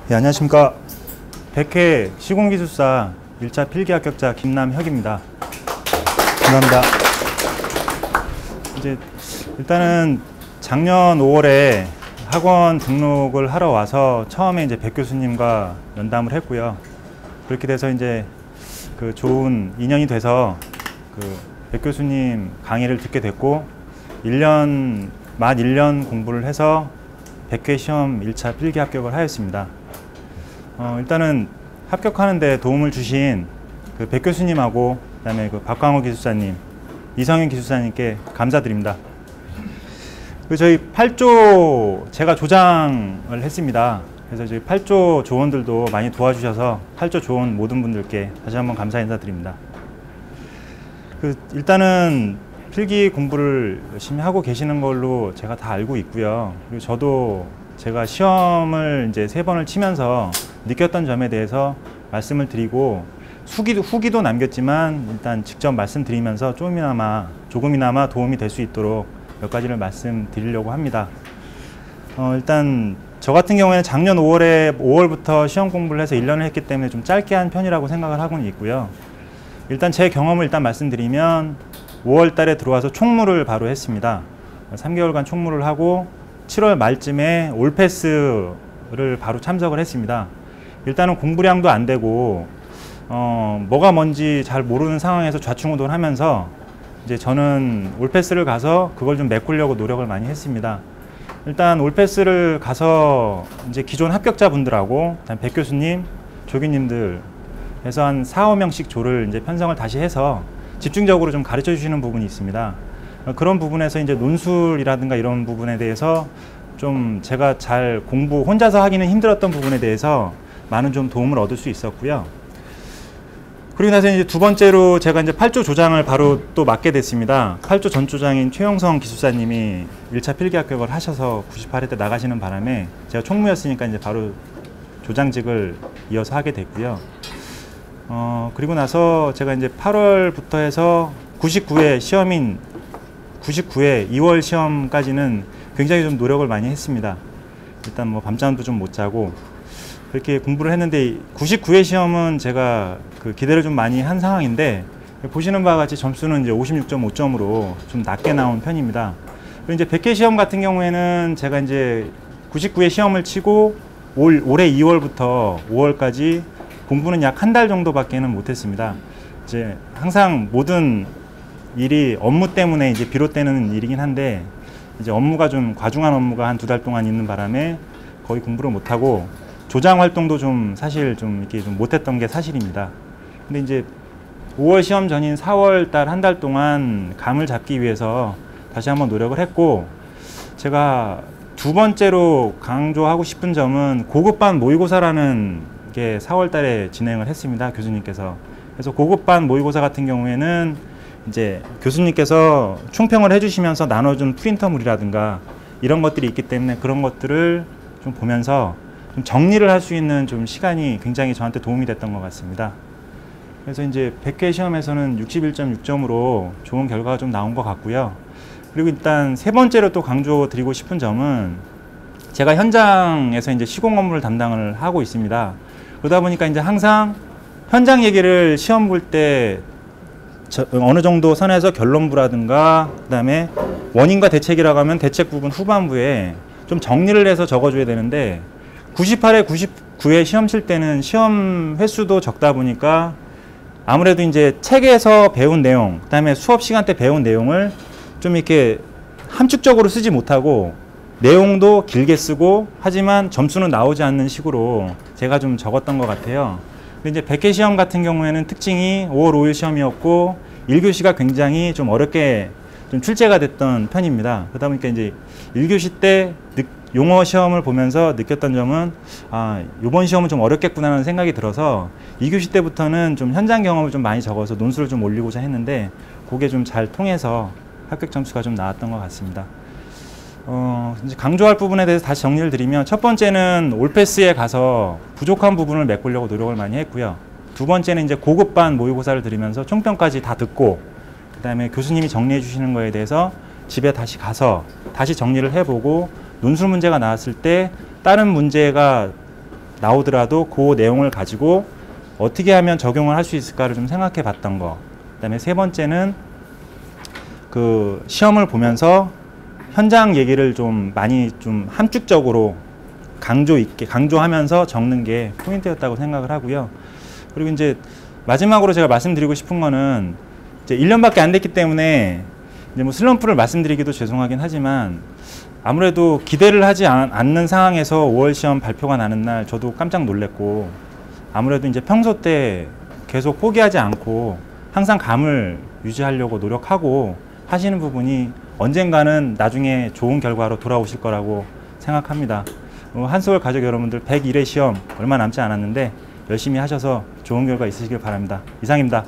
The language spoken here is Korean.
네, 안녕하십니까. 100회 시공기술사 1차 필기 합격자 김남혁입니다. 감사합니다. 이제 일단은 작년 5월에 학원 등록을 하러 와서 처음에 이제 백 교수님과 면담을 했고요. 그렇게 돼서 이제 그 좋은 인연이 돼서 그 백 교수님 강의를 듣게 됐고 만 1년 공부를 해서 100회 시험 1차 필기 합격을 하였습니다. 일단은 합격하는데 도움을 주신 그 백 교수님하고 그다음에 그 박광호 기술사님, 이성윤 기술사님께 감사드립니다. 그 저희 8조 제가 조장을 했습니다. 그래서 저희 8조 조원들도 많이 도와주셔서 8조 조원 모든 분들께 다시 한번 감사 인사드립니다. 그 일단은 필기 공부를 열심히 하고 계시는 걸로 제가 다 알고 있고요. 그리고 저도 제가 시험을 이제 3번을 치면서 느꼈던 점에 대해서 말씀을 드리고 후기도 남겼지만 일단 직접 말씀드리면서 조금이나마 도움이 될 수 있도록 몇 가지를 말씀드리려고 합니다. 일단 저 같은 경우에는 작년 5월부터 시험 공부를 해서 1년을 했기 때문에 좀 짧게 한 편이라고 생각을 하고는 있고요. 일단 제 경험을 말씀드리면 5월 달에 들어와서 총무를 바로 했습니다. 3개월간 총무를 하고 7월 말쯤에 올패스를 바로 참석을 했습니다. 일단은 공부량도 안 되고 뭐가 뭔지 잘 모르는 상황에서 좌충우돌하면서 이제 저는 올패스를 가서 그걸 좀 메꾸려고 노력을 많이 했습니다. 일단 올패스를 가서 이제 기존 합격자분들하고 백 교수님, 조교님들 해서 한 4~5명씩 조를 이제 편성을 다시 해서 집중적으로 좀 가르쳐 주시는 부분이 있습니다. 그런 부분에서 이제 논술이라든가 이런 부분에 대해서 좀 제가 잘 혼자서 하기는 힘들었던 부분에 대해서 많은 좀 도움을 얻을 수 있었고요. 그리고 나서 이제 두 번째로 제가 이제 8조 조장을 바로 또 맡게 됐습니다. 8조 전 조장인 최용성 기술사님이 1차 필기 합격을 하셔서 98회 때 나가시는 바람에 제가 총무였으니까 이제 바로 조장직을 이어서 하게 됐고요. 그리고 나서 제가 이제 8월부터 해서 99회 2월 시험까지는 굉장히 좀 노력을 많이 했습니다. 일단 뭐 밤잠도 좀 못 자고 그렇게 공부를 했는데 99회 시험은 제가 그 기대를 좀 많이 한 상황인데 보시는 바와 같이 점수는 이제 56.5점으로 좀 낮게 나온 편입니다. 그리고 이제 100회 시험 같은 경우에는 제가 이제 99회 시험을 치고 올해 2월부터 5월까지 공부는 약 한 달 정도밖에는 못했습니다. 이제 항상 모든 일이 업무 때문에 이제 비롯되는 일이긴 한데 이제 업무가 좀 과중한 업무가 한 2달 동안 있는 바람에 거의 공부를 못하고 조장 활동도 좀 사실 좀 이렇게 좀 못했던 게 사실입니다. 근데 이제 5월 시험 전인 4월 달 한 달 동안 감을 잡기 위해서 다시 한번 노력을 했고 제가 두 번째로 강조하고 싶은 점은 고급반 모의고사라는 게 4월 달에 진행을 했습니다. 교수님께서. 그래서 고급반 모의고사 같은 경우에는 이제 교수님께서 총평을 해주시면서 나눠준 프린터물이라든가 이런 것들이 있기 때문에 그런 것들을 좀 보면서 좀 정리를 할 수 있는 좀 시간이 굉장히 저한테 도움이 됐던 것 같습니다. 그래서 이제 100회 시험에서는 61.6점으로 좋은 결과가 좀 나온 것 같고요. 그리고 일단 세 번째로 또 강조드리고 싶은 점은 제가 현장에서 이제 시공 업무를 담당을 하고 있습니다. 그러다 보니까 이제 항상 현장 얘기를 시험 볼 때 어느 정도 선에서 결론부라든가 그다음에 원인과 대책이라고 하면 대책 부분 후반부에 좀 정리를 해서 적어줘야 되는데 98회, 99회 시험 칠 때는 시험 횟수도 적다 보니까 아무래도 이제 책에서 배운 내용, 그다음에 수업 시간 때 배운 내용을 좀 이렇게 함축적으로 쓰지 못하고 내용도 길게 쓰고 하지만 점수는 나오지 않는 식으로 제가 좀 적었던 것 같아요. 근데 이제 100회 시험 같은 경우에는 특징이 5월 5일 시험이었고 1교시가 굉장히 좀 어렵게 좀 출제가 됐던 편입니다. 그러다 보니까 이제 1교시 때 용어 시험을 보면서 느꼈던 점은 이번 시험은 좀 어렵겠구나 하는 생각이 들어서 2교시 때부터는 좀 현장 경험을 좀 많이 적어서 논술을 좀 올리고자 했는데 그게 좀 잘 통해서 합격 점수가 좀 나왔던 것 같습니다. 이제 강조할 부분에 대해서 다시 정리를 드리면 첫 번째는 올패스에 가서 부족한 부분을 메꾸려고 노력을 많이 했고요. 두 번째는 이제 고급반 모의고사를 들으면서 총평까지 다 듣고 그 다음에 교수님이 정리해 주시는 거에 대해서 집에 다시 가서 다시 정리를 해보고 논술 문제가 나왔을 때 다른 문제가 나오더라도 그 내용을 가지고 어떻게 하면 적용을 할 수 있을까를 좀 생각해 봤던 거. 그다음에 세 번째는 그 시험을 보면서 현장 얘기를 좀 많이 좀 함축적으로 강조하면서 적는 게 포인트였다고 생각을 하고요. 그리고 이제 마지막으로 제가 말씀드리고 싶은 거는 이제 1년밖에 안 됐기 때문에 이제 뭐 슬럼프를 말씀드리기도 죄송하긴 하지만 아무래도 기대를 하지 않는 상황에서 5월 시험 발표가 나는 날 저도 깜짝 놀랐고 아무래도 이제 평소 때 계속 포기하지 않고 항상 감을 유지하려고 노력하고 하시는 부분이 언젠가는 나중에 좋은 결과로 돌아오실 거라고 생각합니다. 한솔 가족 여러분들 101회 시험 얼마 남지 않았는데 열심히 하셔서 좋은 결과 있으시길 바랍니다. 이상입니다.